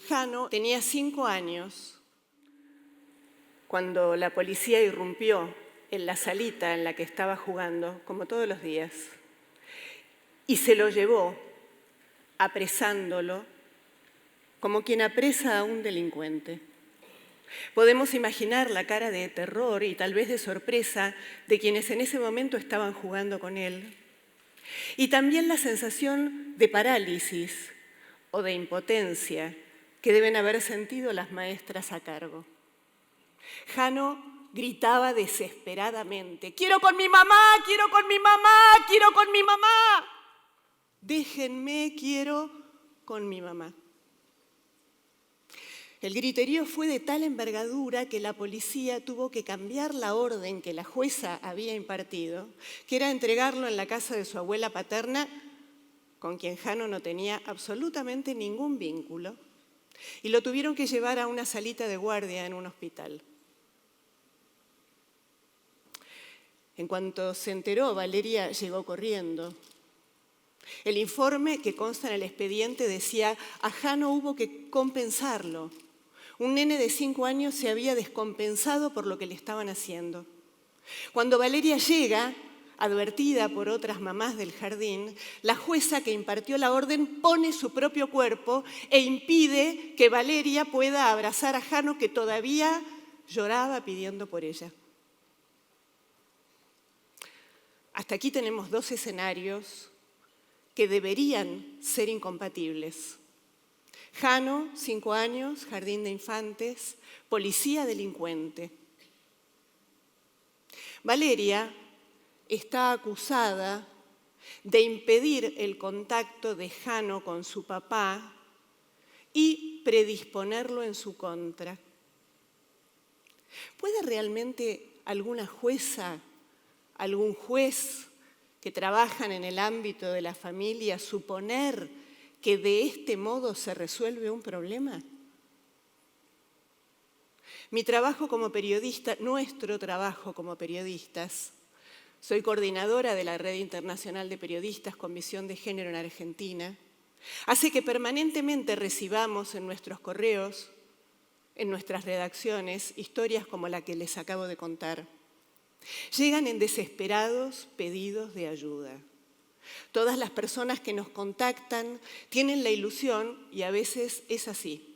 Jano tenía 5 años cuando la policía irrumpió en la salita en la que estaba jugando, como todos los días, y se lo llevó, apresándolo, como quien apresa a un delincuente. Podemos imaginar la cara de terror y tal vez de sorpresa de quienes en ese momento estaban jugando con él, y también la sensación de parálisis o de impotencia que deben haber sentido las maestras a cargo. Jano gritaba desesperadamente: «¡Quiero con mi mamá! ¡Quiero con mi mamá! ¡Quiero con mi mamá! Déjenme, quiero con mi mamá». El griterío fue de tal envergadura que la policía tuvo que cambiar la orden que la jueza había impartido, que era entregarlo en la casa de su abuela paterna, con quien Jano no tenía absolutamente ningún vínculo, y lo tuvieron que llevar a una salita de guardia en un hospital. En cuanto se enteró, Valeria llegó corriendo. El informe que consta en el expediente decía: a Jano hubo que compensarlo. Un nene de 5 años se había descompensado por lo que le estaban haciendo. Cuando Valeria llega, advertida por otras mamás del jardín, la jueza que impartió la orden pone su propio cuerpo e impide que Valeria pueda abrazar a Jano, que todavía lloraba pidiendo por ella. Hasta aquí tenemos 2 escenarios que deberían ser incompatibles. Jano, 5 años, jardín de infantes, policía delincuente. Valeria está acusada de impedir el contacto de Jano con su papá y predisponerlo en su contra. ¿Puede realmente alguna jueza, algún juez que trabajan en el ámbito de la familia suponer que de este modo se resuelve un problema? Mi trabajo como periodista, nuestro trabajo como periodistas, soy coordinadora de la Red Internacional de Periodistas con Visión de Género en Argentina, hace que permanentemente recibamos en nuestros correos, en nuestras redacciones, historias como la que les acabo de contar. Llegan en desesperados pedidos de ayuda. Todas las personas que nos contactan tienen la ilusión, y a veces es así,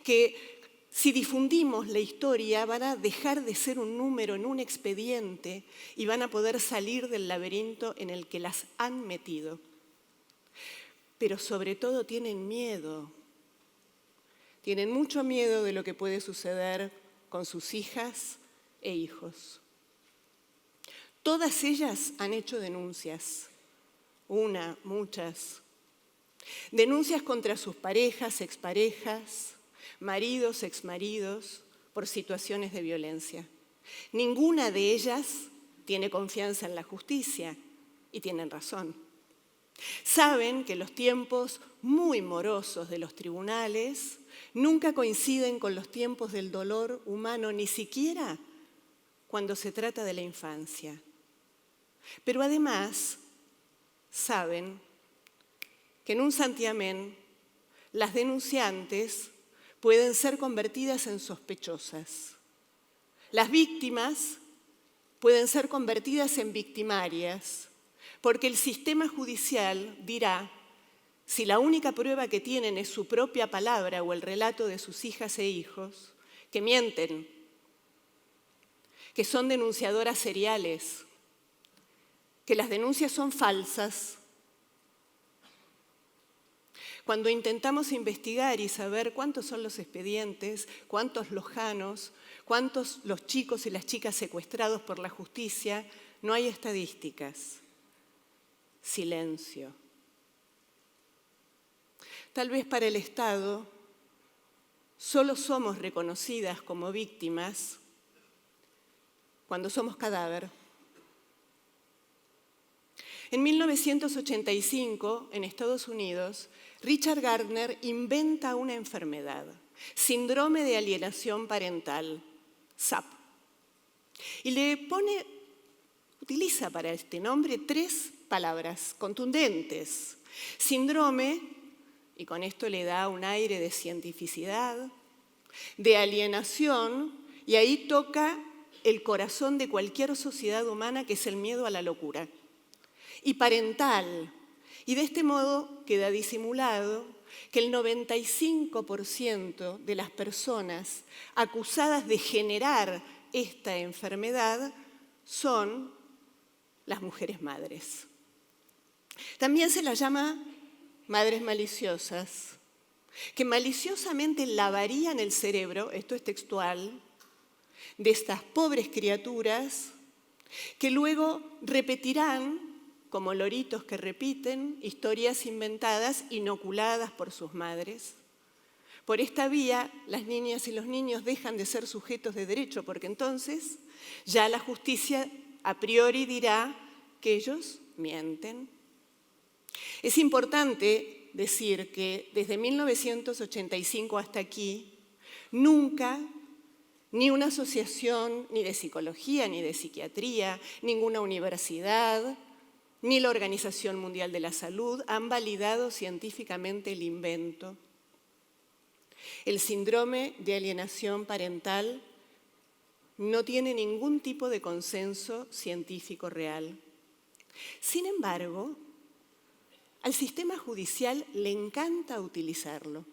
que si difundimos la historia van a dejar de ser un número en un expediente y van a poder salir del laberinto en el que las han metido. Pero sobre todo tienen miedo. Tienen mucho miedo de lo que puede suceder con sus hijas e hijos. Todas ellas han hecho denuncias, muchas. Denuncias contra sus parejas, exparejas, maridos, exmaridos, por situaciones de violencia. Ninguna de ellas tiene confianza en la justicia, y tienen razón. Saben que los tiempos muy morosos de los tribunales nunca coinciden con los tiempos del dolor humano, ni siquiera cuando se trata de la infancia. Pero además saben que en un santiamén las denunciantes pueden ser convertidas en sospechosas. Las víctimas pueden ser convertidas en victimarias, porque el sistema judicial dirá, si la única prueba que tienen es su propia palabra o el relato de sus hijas e hijos, que mienten, que son denunciadoras seriales, que las denuncias son falsas. Cuando intentamos investigar y saber cuántos son los expedientes, cuántos los janos, cuántos los chicos y las chicas secuestrados por la justicia, no hay estadísticas. Silencio. Tal vez para el Estado solo somos reconocidas como víctimas cuando somos cadáver. En 1985, en Estados Unidos, Richard Gardner inventa una enfermedad, síndrome de alienación parental, SAP, y utiliza para este nombre 3 palabras contundentes: síndrome y con esto le da un aire de cientificidad, de alienación, y ahí toca el corazón de cualquier sociedad humana, que es el miedo a la locura, y parental. Y de este modo queda disimulado que el 95% de las personas acusadas de generar esta enfermedad son las mujeres madres. También se las llama madres maliciosas, que maliciosamente lavarían el cerebro, esto es textual, de estas pobres criaturas que luego repetirán, como loritos que repiten, historias inventadas, inoculadas por sus madres. Por esta vía, las niñas y los niños dejan de ser sujetos de derecho, porque entonces ya la justicia a priori dirá que ellos mienten. Es importante decir que desde 1985 hasta aquí, nunca ni una asociación ni de psicología ni de psiquiatría, ninguna universidad, ni la Organización Mundial de la Salud han validado científicamente el invento. El síndrome de alienación parental no tiene ningún tipo de consenso científico real. Sin embargo, al sistema judicial le encanta utilizarlo.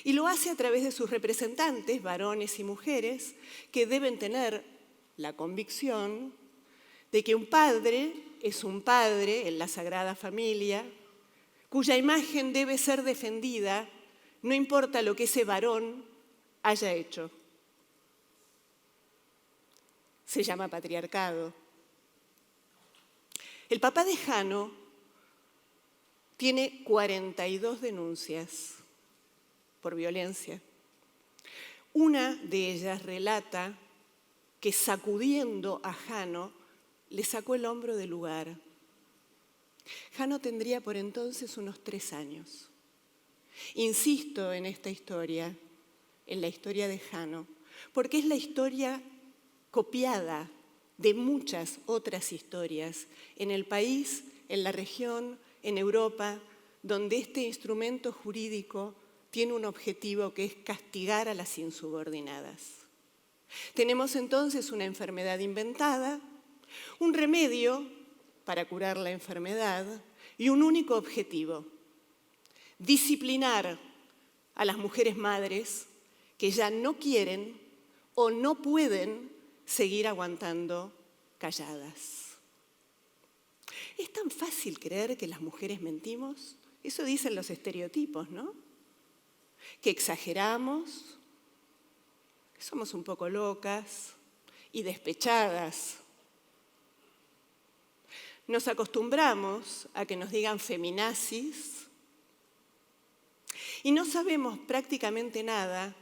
Y lo hace a través de sus representantes, varones y mujeres, que deben tener la convicción de que un padre es un padre en la Sagrada Familia, cuya imagen debe ser defendida, no importa lo que ese varón haya hecho. Se llama patriarcado. El papá de Jano tiene 42 denuncias por violencia. Una de ellas relata que sacudiendo a Jano le sacó el hombro del lugar. Jano tendría por entonces unos 3 años. Insisto en esta historia, en la historia de Jano, porque es la historia copiada de muchas otras historias en el país, en la región, en Europa, donde este instrumento jurídico tiene un objetivo que es castigar a las insubordinadas. Tenemos entonces una enfermedad inventada, un remedio para curar la enfermedad y un único objetivo: disciplinar a las mujeres madres que ya no quieren o no pueden seguir aguantando calladas. ¿Es tan fácil creer que las mujeres mentimos? Eso dicen los estereotipos, ¿no? Que exageramos, que somos un poco locas y despechadas. Nos acostumbramos a que nos digan feminazis y no sabemos prácticamente nada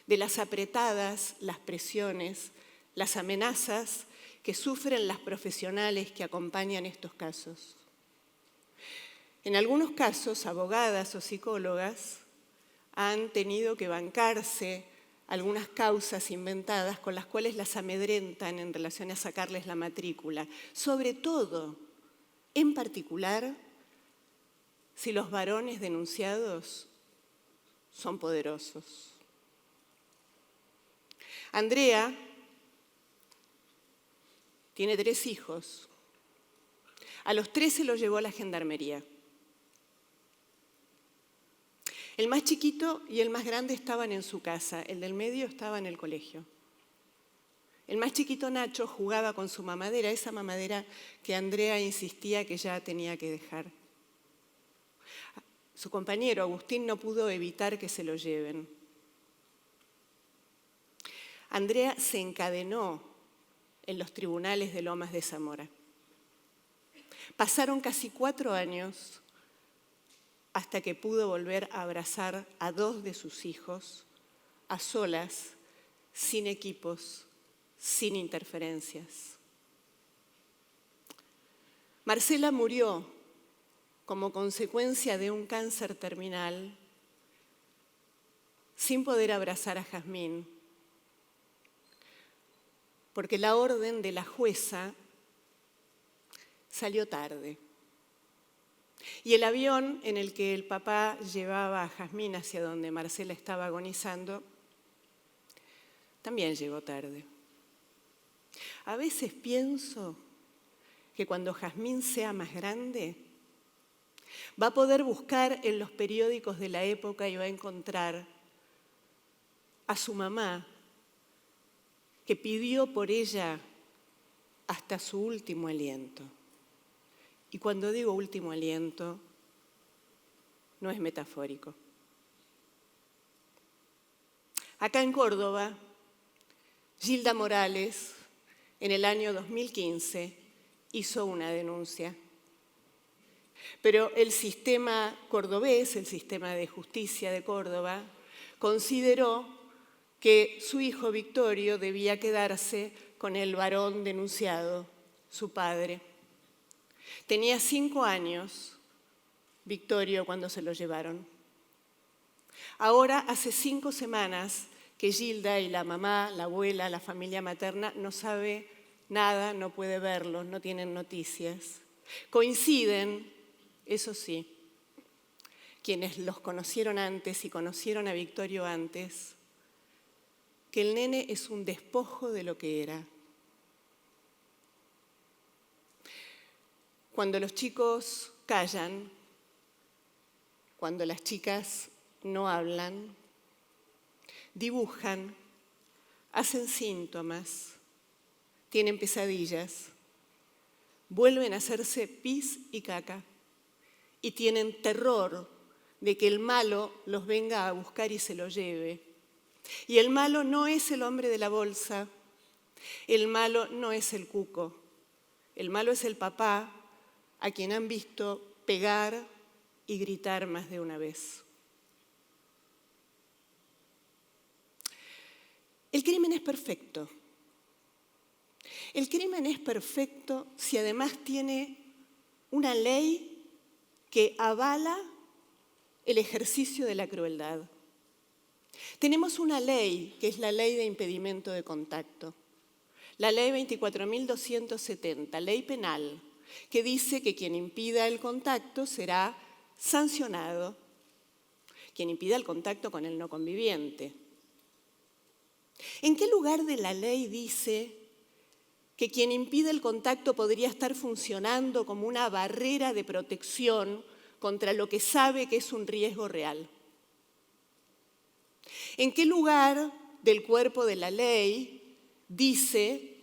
de las apretadas, las presiones, las amenazas que sufren las profesionales que acompañan estos casos. En algunos casos, abogadas o psicólogas han tenido que bancarse algunas causas inventadas con las cuales las amedrentan en relación a sacarles la matrícula, sobre todo, en particular, si los varones denunciados son poderosos. Andrea tiene 3 hijos. A los 3 se los llevó a la gendarmería. El más chiquito y el más grande estaban en su casa, el del medio estaba en el colegio. El más chiquito, Nacho, jugaba con su mamadera, esa mamadera que Andrea insistía que ya tenía que dejar. Su compañero, Agustín, no pudo evitar que se lo lleven. Andrea se encadenó en los tribunales de Lomas de Zamora. Pasaron casi 4 años hasta que pudo volver a abrazar a 2 de sus hijos, a solas, sin equipos, sin interferencias. Marcela murió como consecuencia de un cáncer terminal, sin poder abrazar a Jazmín, porque la orden de la jueza salió tarde. Y el avión en el que el papá llevaba a Jazmín hacia donde Marcela estaba agonizando, también llegó tarde. A veces pienso que cuando Jazmín sea más grande, va a poder buscar en los periódicos de la época y va a encontrar a su mamá, que pidió por ella hasta su último aliento. Y cuando digo último aliento, no es metafórico. Acá en Córdoba, Gilda Morales, en el año 2015, hizo una denuncia. Pero el sistema cordobés, el sistema de justicia de Córdoba, consideró que su hijo Victorio debía quedarse con el varón denunciado, su padre. Tenía 5 años Victorio cuando se lo llevaron. Ahora hace 5 semanas que Gilda y la mamá, la abuela, la familia materna no sabe nada, no puede verlos, no tienen noticias. Coinciden, eso sí, quienes los conocieron antes y conocieron a Victorio antes, que el nene es un despojo de lo que era. Cuando los chicos callan, cuando las chicas no hablan, dibujan, hacen síntomas, tienen pesadillas, vuelven a hacerse pis y caca y tienen terror de que el malo los venga a buscar y se lo lleve. Y el malo no es el hombre de la bolsa, el malo no es el cuco, el malo es el papá a quien han visto pegar y gritar más de una vez. El crimen es perfecto. El crimen es perfecto si además tiene una ley que avala el ejercicio de la crueldad. Tenemos una ley, que es la ley de impedimento de contacto, la ley 24.270, ley penal, que dice que quien impida el contacto será sancionado, quien impida el contacto con el no conviviente. ¿En qué lugar de la ley dice que quien impide el contacto podría estar funcionando como una barrera de protección contra lo que sabe que es un riesgo real? ¿En qué lugar del cuerpo de la ley dice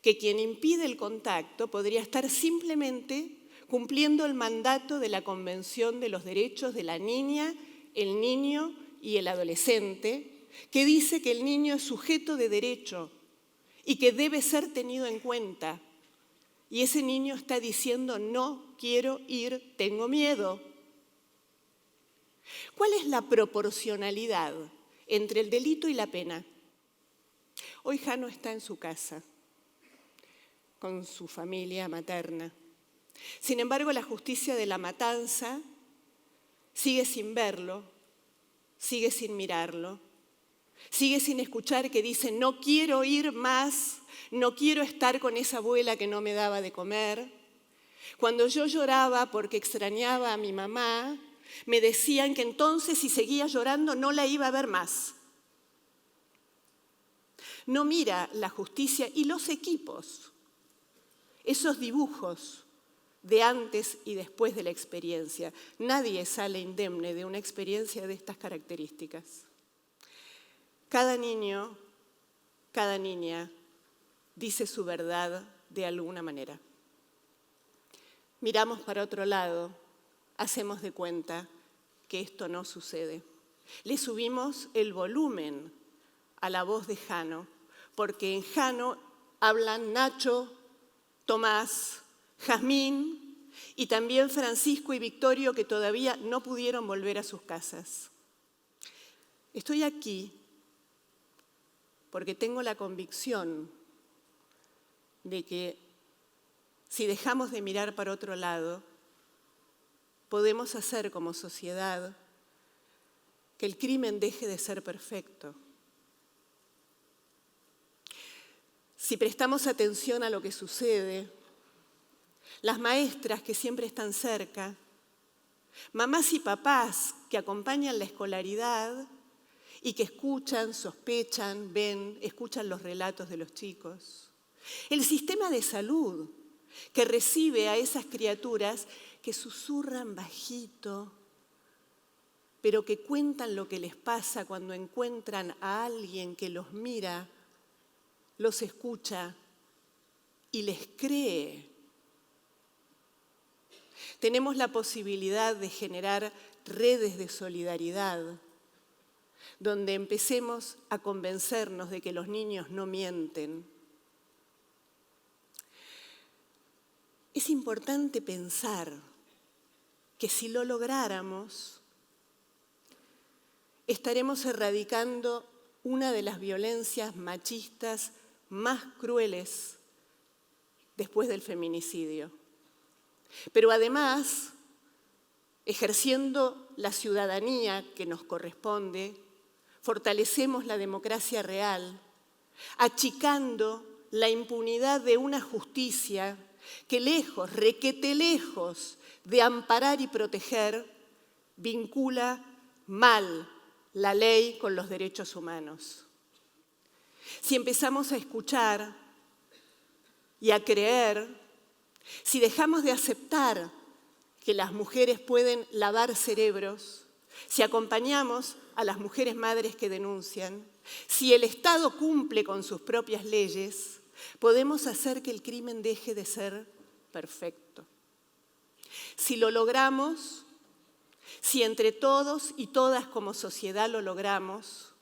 que quien impide el contacto podría estar simplemente cumpliendo el mandato de la Convención de los Derechos de la Niña, el Niño y el Adolescente, que dice que el niño es sujeto de derecho y que debe ser tenido en cuenta? Y ese niño está diciendo: no quiero ir, tengo miedo. ¿Cuál es la proporcionalidad entre el delito y la pena? Hoy Jano está en su casa, con su familia materna. Sin embargo, la justicia de la matanza sigue sin verlo, sigue sin mirarlo, sigue sin escuchar que dice: no quiero ir más, no quiero estar con esa abuela que no me daba de comer. Cuando yo lloraba porque extrañaba a mi mamá, me decían que entonces si seguía llorando no la iba a ver más. No mira la justicia y los equipos, esos dibujos de antes y después de la experiencia. Nadie sale indemne de una experiencia de estas características. Cada niño, cada niña dice su verdad de alguna manera. Miramos para otro lado, hacemos de cuenta que esto no sucede. Le subimos el volumen a la voz de Jano, porque en Jano hablan Nacho, Tomás, Jazmín y también Francisco y Victorio, que todavía no pudieron volver a sus casas. Estoy aquí porque tengo la convicción de que si dejamos de mirar para otro lado, podemos hacer como sociedad que el crimen deje de ser perfecto. Si prestamos atención a lo que sucede, las maestras que siempre están cerca, mamás y papás que acompañan la escolaridad y que escuchan, sospechan, ven, escuchan los relatos de los chicos. El sistema de salud que recibe a esas criaturas que susurran bajito, pero que cuentan lo que les pasa cuando encuentran a alguien que los mira, los escucha y les cree. Tenemos la posibilidad de generar redes de solidaridad, donde empecemos a convencernos de que los niños no mienten. Es importante pensar que si lo lográramos, estaremos erradicando una de las violencias machistas más crueles después del feminicidio. Pero además, ejerciendo la ciudadanía que nos corresponde, fortalecemos la democracia real, achicando la impunidad de una justicia que lejos, requete lejos de amparar y proteger, vincula mal la ley con los derechos humanos. Si empezamos a escuchar y a creer, si dejamos de aceptar que las mujeres pueden lavar cerebros, si acompañamos a las mujeres madres que denuncian, si el Estado cumple con sus propias leyes, podemos hacer que el crimen deje de ser perfecto. Si lo logramos, si entre todos y todas como sociedad lo logramos,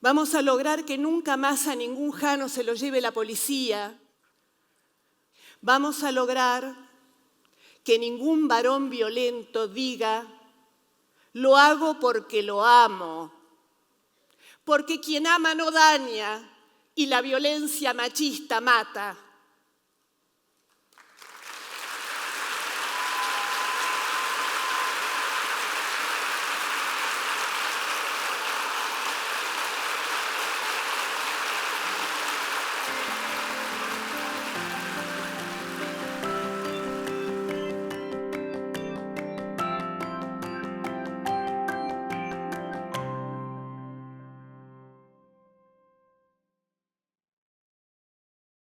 vamos a lograr que nunca más a ningún jano se lo lleve la policía. Vamos a lograr que ningún varón violento diga, lo hago porque lo amo, porque quien ama no daña y la violencia machista mata.